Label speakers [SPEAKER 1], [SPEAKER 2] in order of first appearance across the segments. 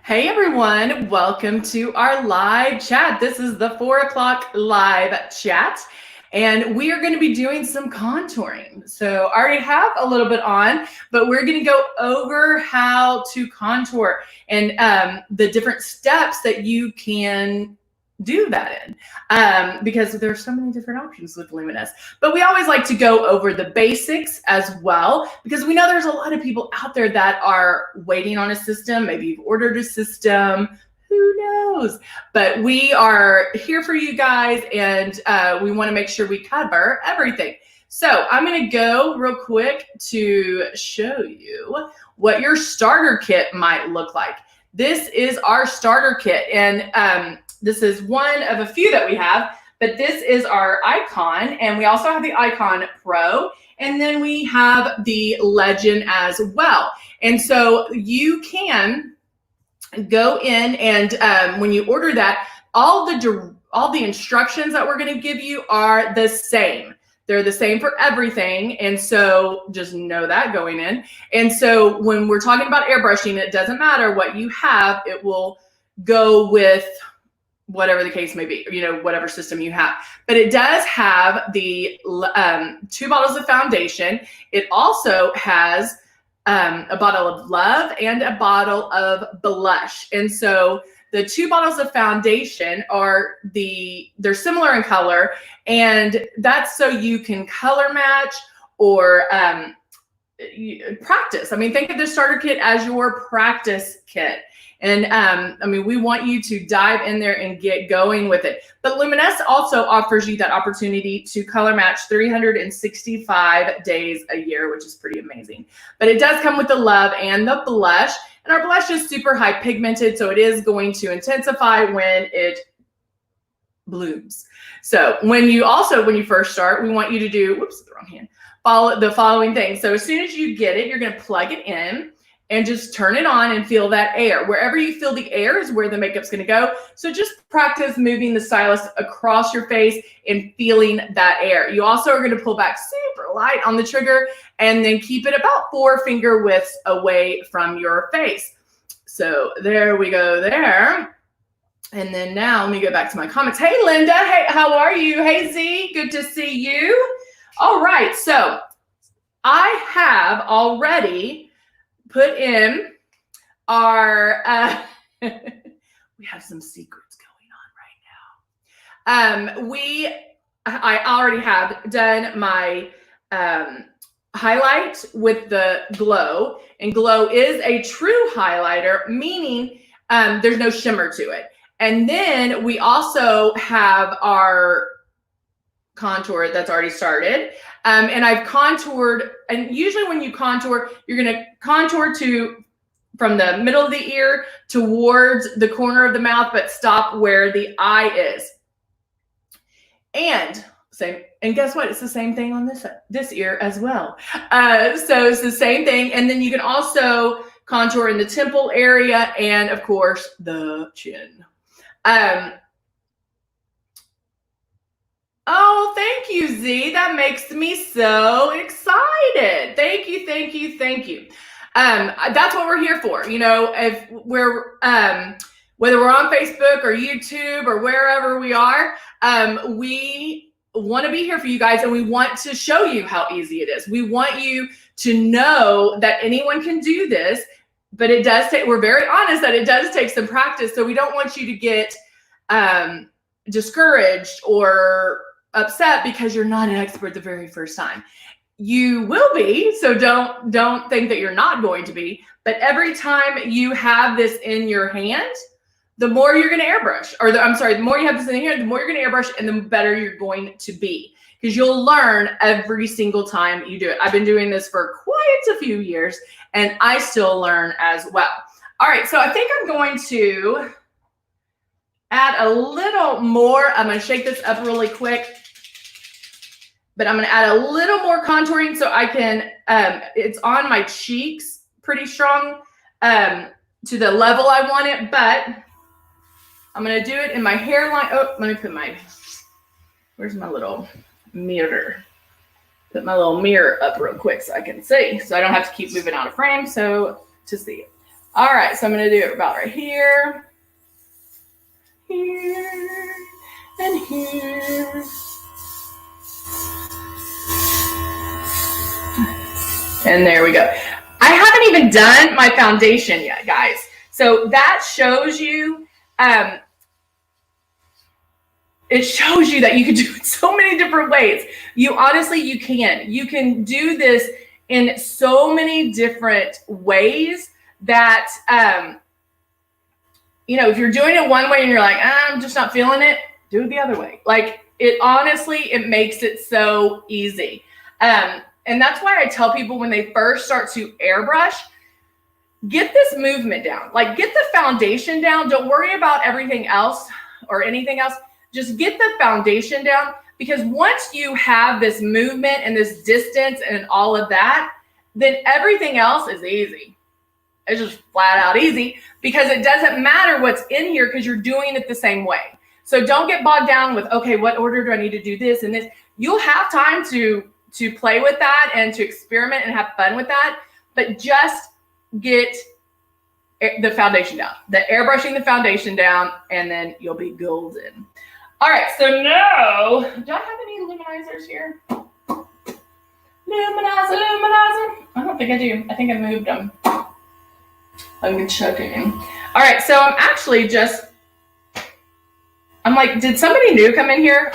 [SPEAKER 1] Hey everyone, welcome to our live chat. This is the 4 o'clock live chat, and we are going to be doing some contouring. So I already have a little bit on, but we're going to go over how to contour and the different steps that you can do that in, because there's so many different options with Luminous. But we always like to go over the basics as well, because we know there's a lot of people out there that are waiting on a system. Maybe you've ordered a system, who knows? But we are here for you guys, and we want to make sure we cover everything. So I'm going to go real quick to show you what your starter kit might look like. This is our starter kit, and this is one of a few that we have, but this is our Icon, and we also have the Icon Pro, and then we have the Legend as well. And so you can go in and when you order that, all the instructions that we're going to give you are the same. They're the same for everything. And so just know that going in. And so when we're talking about airbrushing, it doesn't matter what you have. It will go with whatever the case may be, whatever system you have. But it does have the 2 bottles of foundation. It also has a bottle of Love and a bottle of blush. And so the 2 bottles of foundation they're similar in color, and that's so you can color match or practice. I mean, think of the starter kit as your practice kit. And we want you to dive in there and get going with it. But Luminess also offers you that opportunity to color match 365 days a year, which is pretty amazing. But it does come with the Love and the blush. And our blush is super high pigmented, so it is going to intensify when it blooms. So when you first start, we want you to do, the wrong hand, follow the following things. So as soon as you get it, you're going to plug it in and just turn it on and feel that air. Wherever you feel the air is where the makeup's going to go. So just practice moving the stylus across your face and feeling that air. You also are going to pull back super light on the trigger and then keep it about 4 finger widths away from your face. So there we go there. And then now let me go back to my comments. Hey, Linda. Hey, how are you? Hey, Z. Good to see you. All right. So I have already put in our, we have some secrets going on right now. I already have done my highlight with the Glow, and Glow is a true highlighter, meaning there's no shimmer to it. And then we also have our contour that's already started. And I've contoured, and usually when you contour, you're going to contour from the middle of the ear towards the corner of the mouth, but stop where the eye is. And guess what? It's the same thing on this ear as well. So it's the same thing. And then you can also contour in the temple area and of course the chin. Oh, thank you, Z. That makes me so excited. Thank you, thank you, thank you. That's what we're here for. If we're whether we're on Facebook or YouTube or wherever we are, we want to be here for you guys, and we want to show you how easy it is. We want you to know that anyone can do this, but it does take, we're very honest that it does take some practice. So we don't want you to get discouraged or upset because you're not an expert the very first time. You will be, so don't think that you're not going to be. But every time you have this in your hand, the more you're going to airbrush, the more you have this in here, the more you're going to airbrush, and the better you're going to be, because you'll learn every single time you do it. I've been doing this for quite a few years, and I still learn as well. All right, so I think I'm going to add a little more. I'm going to shake this up really quick. But I'm going to add a little more contouring so I can, it's on my cheeks pretty strong to the level I want it, but I'm going to do it in my hairline. Oh, let me put where's my little mirror? Put my little mirror up real quick so I can see, so I don't have to keep moving out of frame to see it. All right, so I'm going to do it about right here, here, and here. And there we go. I haven't even done my foundation yet, guys. So that shows you, it shows you that you can do it so many different ways. You honestly, you can do this in so many different ways that, you know, if you're doing it one way and you're like, I'm just not feeling it, do it the other way. Like it honestly, it makes it so easy. And that's why I tell people when they first start to airbrush, get this movement down, like get the foundation down. Don't worry about everything else or anything else. Just get the foundation down, because once you have this movement and this distance and all of that, then everything else is easy. It's just flat out easy, because it doesn't matter what's in here because you're doing it the same way. So don't get bogged down with, okay, what order do I need to do this and this? You'll have time to play with that and to experiment and have fun with that, but just get the foundation down, airbrushing the foundation down, and then you'll be golden. All right, so now, do I have any luminizers here? Luminizer. I don't think I do. I think I moved them. I'm checking. All right, so I'm actually I'm like, did somebody new come in here?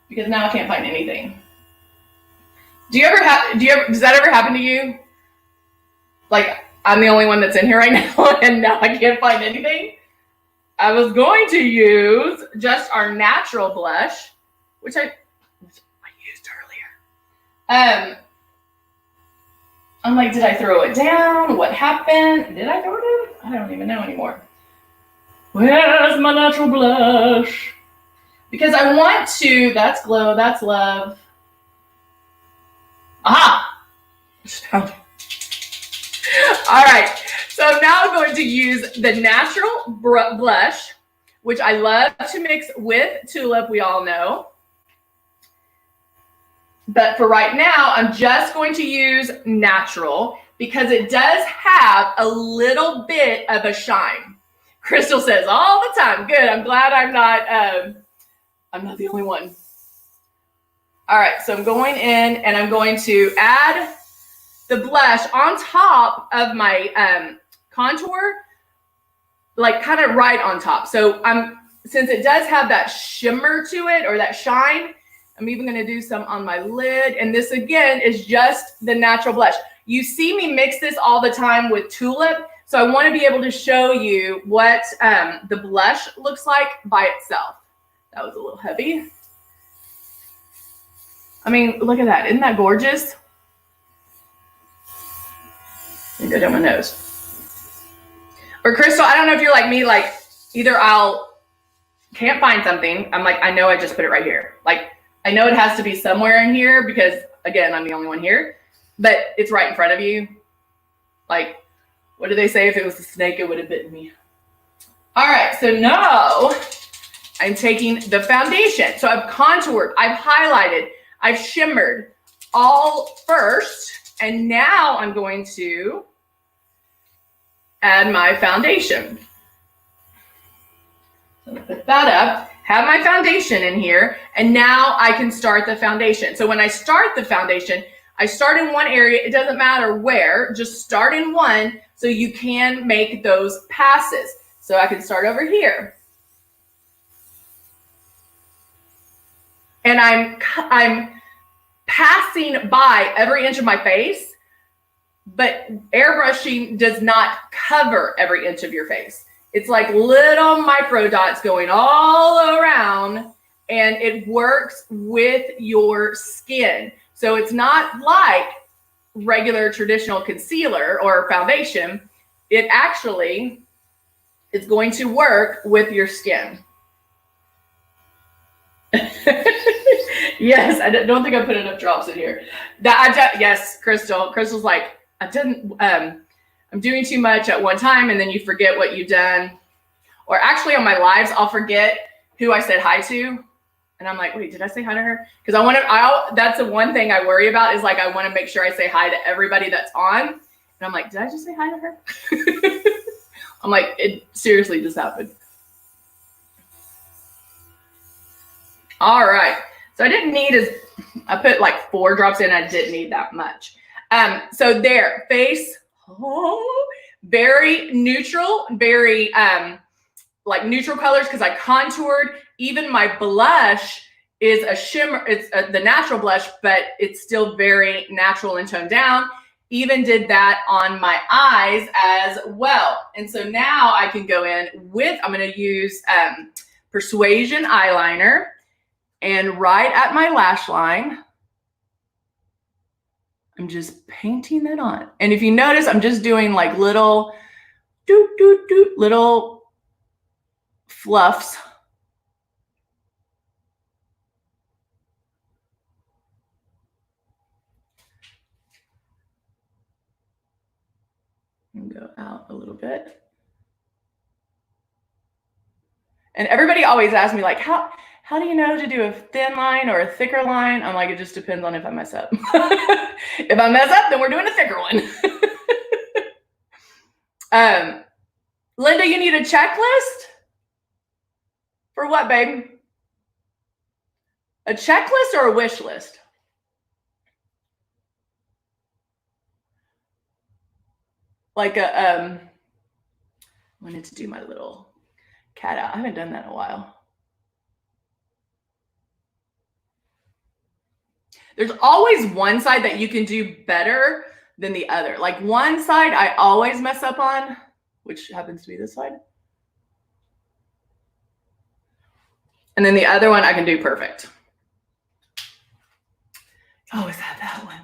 [SPEAKER 1] Because now I can't find anything. Does that ever happen to you? Like, I'm the only one that's in here right now and now I can't find anything. I was going to use just our natural blush, which I used earlier. I'm like, did I throw it down? What happened? Did I throw it down? I don't even know anymore. Where's my natural blush? Because I want to, that's glow, that's love. Aha! Just found it. All right, so now I'm going to use the natural blush, which I love to mix with Tulip, we all know. But for right now, I'm just going to use natural because it does have a little bit of a shine. Crystal says all the time, good, I'm glad I'm not the only one. All right, so I'm going in and I'm going to add the blush on top of my contour, like kind of right on top. So since it does have that shimmer to it or that shine, I'm even going to do some on my lid. And this again is just the natural blush. You see me mix this all the time with Tulip. So I want to be able to show you what the blush looks like by itself. That was a little heavy. I mean, look at that. Isn't that gorgeous? And go down my nose. Or Crystal, I don't know if you're like me, like either can't find something. I'm like, I know I just put it right here. Like, I know it has to be somewhere in here because, again, I'm the only one here. But it's right in front of you. Like, what do they say? If it was a snake, it would have bitten me. All right, so now I'm taking the foundation. So I've contoured, I've highlighted, I've shimmered all first. And now I'm going to add my foundation. So put that up, have my foundation in here, and now I can start the foundation. So when I start the foundation, I start in one area. It doesn't matter where, just start in one so you can make those passes. So I can start over here. And I'm passing by every inch of my face, but airbrushing does not cover every inch of your face. It's like little micro dots going all around, and it works with your skin. So it's not like regular traditional concealer or foundation. It actually is going to work with your skin. Yes, I don't think I put enough drops in here. Yes, Crystal. Crystal's like, I'm doing too much at one time, and then you forget what you've done. Or actually on my lives, I'll forget who I said hi to. And I'm like, wait, did I say hi to her? Because that's the one thing I worry about is like, I want to make sure I say hi to everybody that's on. And And I'm like, did I just say hi to her? I'm like, it seriously just happened. All right. So I didn't need I put like 4 drops in. I didn't need that much. So there, face, very neutral, very like neutral colors because I contoured. Even my blush is a shimmer. It's the natural blush, but it's still very natural and toned down. Even did that on my eyes as well. And so now I can go in with, I'm going to use Persuasion eyeliner and right at my lash line, I'm just painting it on. And if you notice, I'm just doing like little little fluffs. And go out a little bit. And everybody always asks me like, how do you know to do a thin line or a thicker line? I'm like, it just depends on if I mess up. If I mess up, then we're doing a thicker one. Linda, you need a checklist? For what, babe? A checklist or a wish list? Like I wanted to do my little cat out. I haven't done that in a while. There's always one side that you can do better than the other. Like one side I always mess up on, which happens to be this side. And then the other one I can do perfect. Always have that one.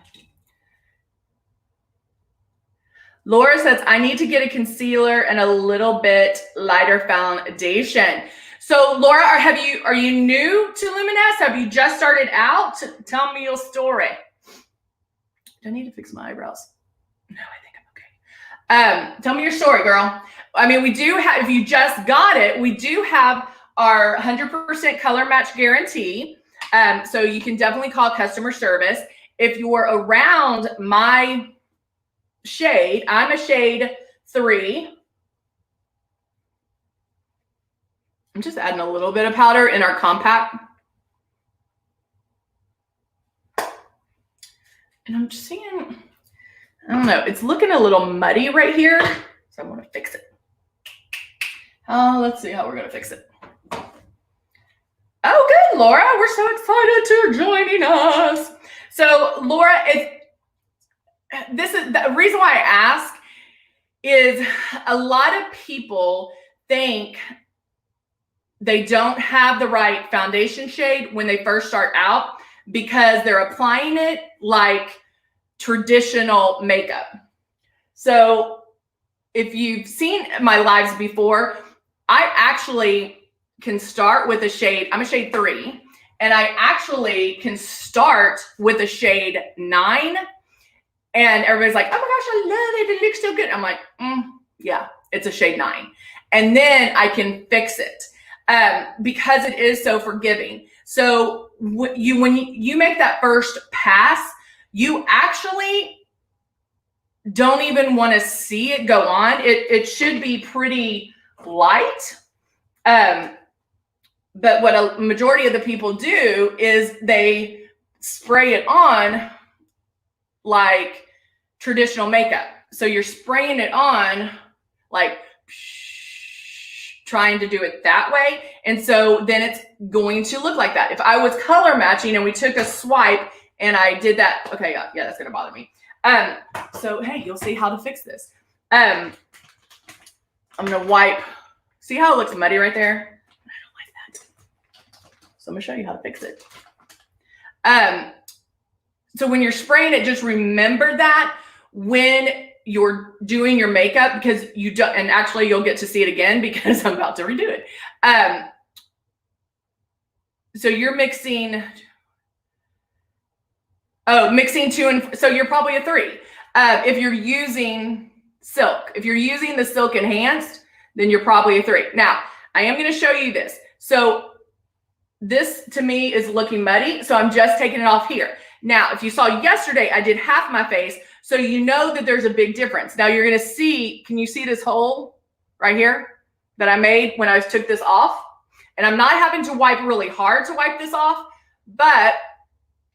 [SPEAKER 1] Laura says, I need to get a concealer and a little bit lighter foundation. So Laura, are you new to Luminess? Have you just started out? Tell me your story. Do I need to fix my eyebrows? No, I think I'm okay. Tell me your story, girl. I mean, we do have, if you just got it, we do have our 100% color match guarantee. So you can definitely call customer service. If you're around my shade, I'm a shade 3. I'm just adding a little bit of powder in our compact. And I'm just seeing, I don't know, it's looking a little muddy right here. So I want to fix it. Let's see how we're going to fix it. Oh, good, Laura. We're so excited you're joining us. So Laura, this is the reason why I ask is a lot of people think they don't have the right foundation shade when they first start out because they're applying it like traditional makeup. So if you've seen my lives before, I actually can start with a shade, I'm a shade 3, and I actually can start with a shade 9. And everybody's like, oh my gosh, I love it. It looks so good. I'm like, yeah, it's a shade 9. And then I can fix it because it is so forgiving. So when you make that first pass, you actually don't even want to see it go on. It should be pretty light. But what a majority of the people do is they spray it on like traditional makeup. So you're spraying it on like trying to do it that way. And so then it's going to look like that. If I was color matching and we took a swipe and I did that, okay, yeah, that's going to bother me. So, hey, you'll see how to fix this. I'm going to wipe. See how it looks muddy right there? I don't like that. So I'm going to show you how to fix it. So when you're spraying it, just remember that when you're doing your makeup, because you don't, and actually you'll get to see it again because I'm about to redo it. So you're mixing, mixing 2 and, so you're probably a 3. If you're using silk, if you're using the Silk Enhanced, then you're probably a 3. Now, I am going to show you this. So this to me is looking muddy, so I'm just taking it off here. Now, if you saw yesterday, I did half my face. So you know that there's a big difference. Now you're going to see, can you see this hole right here that I made when I took this off? And I'm not having to wipe really hard to wipe this off, but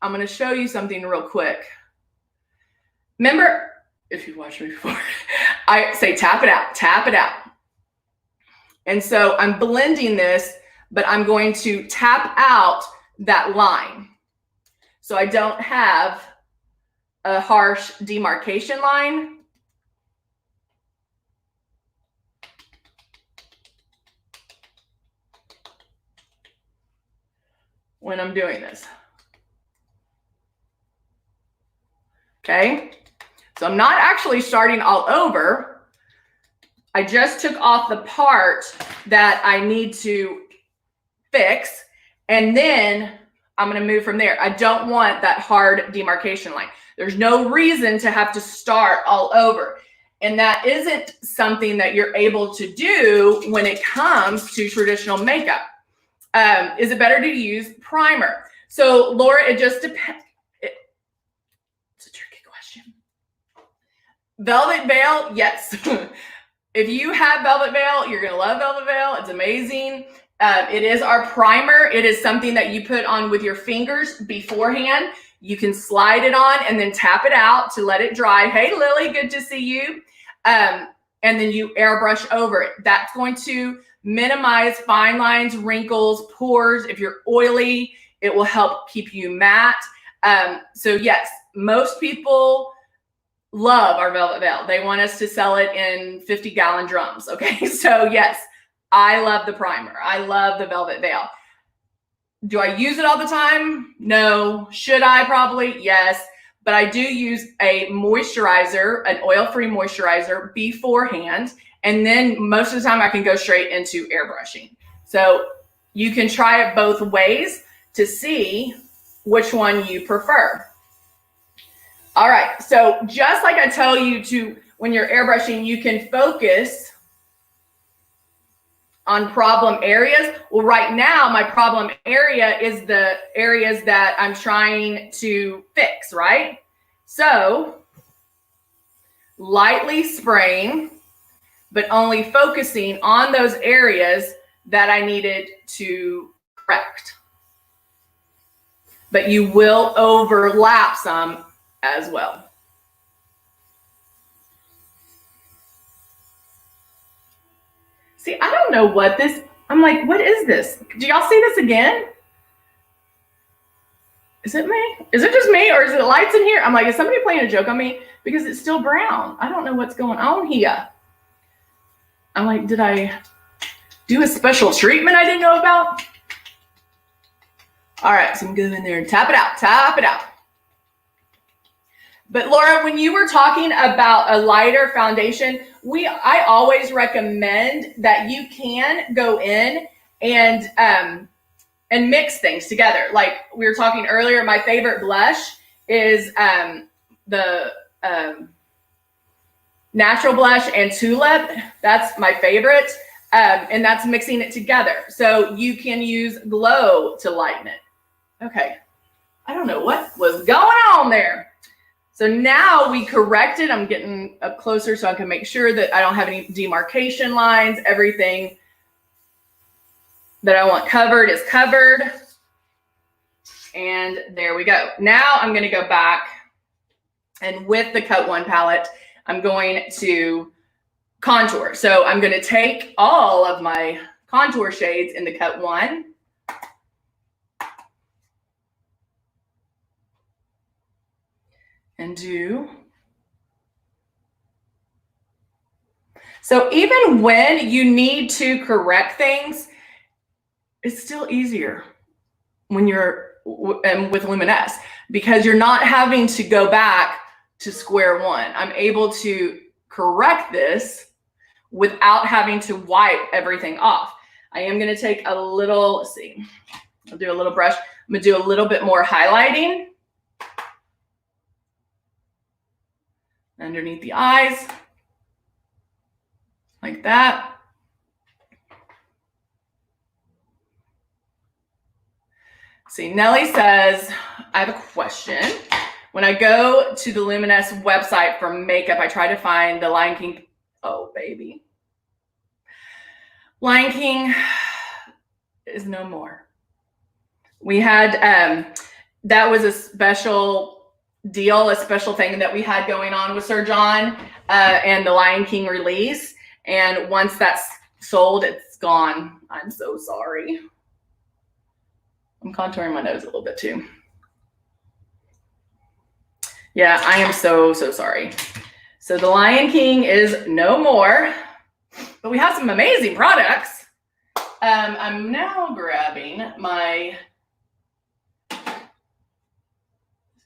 [SPEAKER 1] I'm going to show you something real quick. Remember, if you've watched me before, I say tap it out, tap it out. And so I'm blending this, but I'm going to tap out that line. So I don't have a harsh demarcation line. When I'm doing this. Okay, so I'm not actually starting all over. I just took off the part that I need to fix, and then I'm going to move from there. I don't want that hard demarcation line. There's no reason to have to start all over. And that isn't something that you're able to do when it comes to traditional makeup. Is it better to use primer? So Laura, it just depends. It's a tricky question. Velvet Veil, yes. If you have Velvet Veil, you're gonna love Velvet Veil. It's amazing. It is our primer. It is something that you put on with your fingers beforehand. You can slide it on and then tap it out to let it dry. Hey, Lily, good to see you. And then you airbrush over it. That's going to minimize fine lines, wrinkles, pores. If you're oily, it will help keep you matte. So yes, most people love our Velvet Veil. They want us to sell it in 50-gallon drums. Okay, so yes, I love the primer. I love the Velvet Veil. Do I use it all the time? No. Should I? Probably yes. But I do use a moisturizer, an oil-free moisturizer beforehand. And then most of the time I can go straight into airbrushing. So you can try it both ways to see which one you prefer. All right, so just like I tell you to, when you're airbrushing, you can focus on problem areas. Well, right now, my problem area is the areas that I'm trying to fix, right? So lightly spraying, but only focusing on those areas that I needed to correct. But you will overlap some as well. See, I don't know what this, I'm like, what is this? Do y'all see this again? Is it me? Is it just me, or is it lights in here? I'm like, is somebody playing a joke on me? Because it's still brown. I don't know what's going on here. I'm like, did I do a special treatment I didn't know about? All right, so I'm going to go in there and tap it out, tap it out. But Laura, when you were talking about a lighter foundation, I always recommend that you can go in and mix things together. Like we were talking earlier, my favorite blush is the Natural Blush and Tulip. That's my favorite, and that's mixing it together. So you can use Glow to lighten it. Okay, I don't know what was going on there. So now we corrected. I'm getting up closer so I can make sure that I don't have any demarcation lines. Everything that I want covered is covered. And there we go. Now I'm going to go back, and with the Cut 1 palette, I'm going to contour. So I'm going to take all of my contour shades in the Cut 1. And do. So even when you need to correct things, it's still easier when you're with Luminess, because you're not having to go back to square one. I'm able to correct this without having to wipe everything off. I am going to take a little, let's see, I'll do a little brush. I'm going to do a little bit more highlighting underneath the eyes, like that. See, Nellie says, I have a question. When I go to the Luminess website for makeup, I try to find the Lion King. Oh, baby. Lion King is no more. We had, that was a special deal, a special thing that we had going on with Sir John and the Lion King release. And once that's sold, it's gone. I'm so sorry. I'm contouring my nose a little bit too. Yeah, I am so sorry. So the Lion King is no more, but we have some amazing products. I'm now grabbing my, this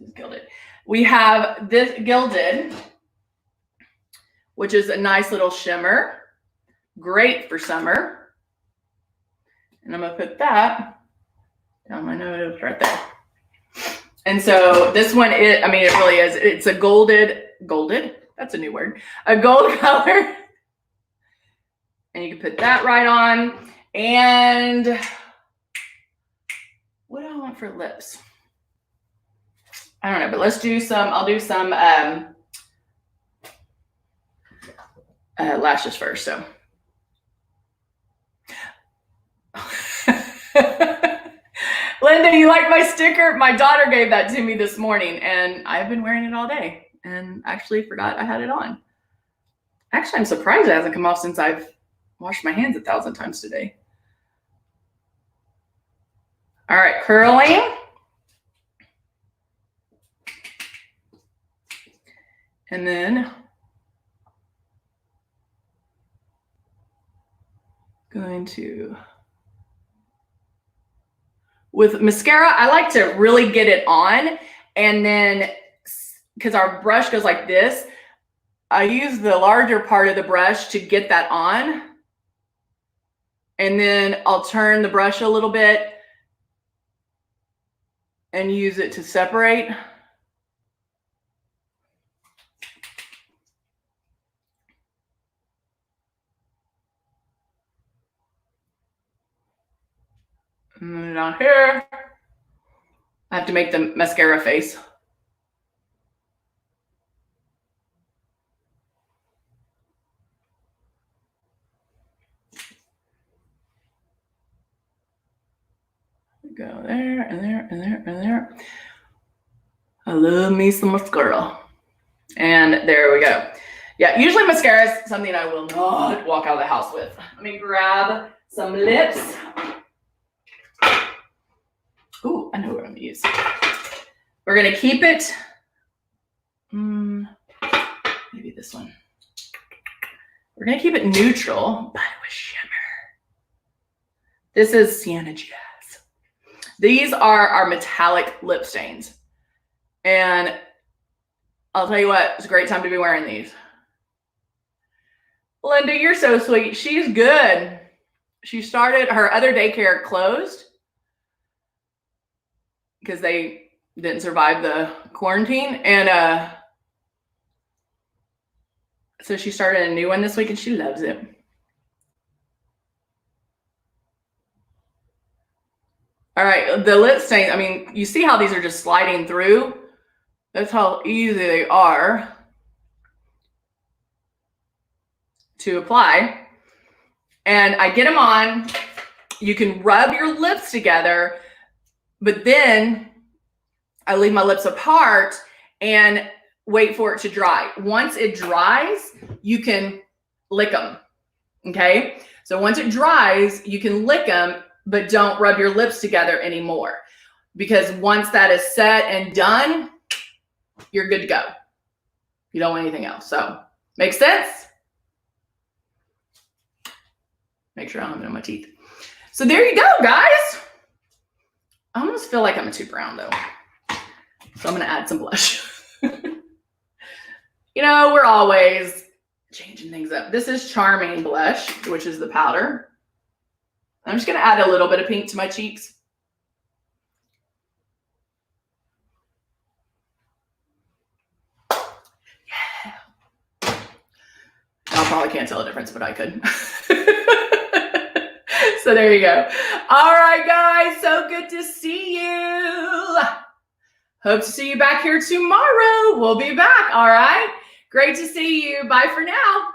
[SPEAKER 1] is Gilded. We have this Gilded, which is a nice little shimmer, great for summer. And I'm gonna put that down my nose right there. And so this one, it really is. It's a golded, that's a new word, a gold color. And you can put that right on. And what do I want for lips? I don't know, but let's do some, I'll do some lashes first, so. Linda, you like my sticker? My daughter gave that to me this morning, and I've been wearing it all day and actually forgot I had it on. Actually, I'm surprised it hasn't come off since I've washed my hands 1,000 times today. All right, curling. And then going to, with mascara, I like to really get it on, and then because our brush goes like this, I use the larger part of the brush to get that on, and then I'll turn the brush a little bit and use it to separate. And then down here, I have to make the mascara face. Go there and there and there and there. I love me some mascara. And there we go. Yeah, usually mascara is something I will not walk out of the house with. Let me grab some lips. Ooh, I know what I'm gonna use. We're gonna keep it, maybe this one. We're gonna keep it neutral, but with shimmer. This is Sienna Jazz. These are our metallic lip stains. And I'll tell you what, it's a great time to be wearing these. Linda, you're so sweet. She's good. She started, her other daycare closed because they didn't survive the quarantine. And so she started a new one this week and she loves it. All right, the lip stain, I mean, you see how these are just sliding through? That's how easy they are to apply. And I get them on. You can rub your lips together, but then I leave my lips apart and wait for it to dry. Once it dries, you can lick them, okay? So once it dries, you can lick them, but don't rub your lips together anymore. Because once that is set and done, you're good to go. You don't want anything else. So, make sense? Make sure I don't have it on my teeth. So there you go, guys. I almost feel like I'm too brown though. So I'm gonna add some blush. You know, we're always changing things up. This is Charming blush, which is the powder. I'm just gonna add a little bit of pink to my cheeks. Yeah. Y'all probably can't tell the difference, but I could. So there you go. All right, guys, so good to see you. Hope to see you back here tomorrow. We'll be back. All right. Great to see you. Bye for now.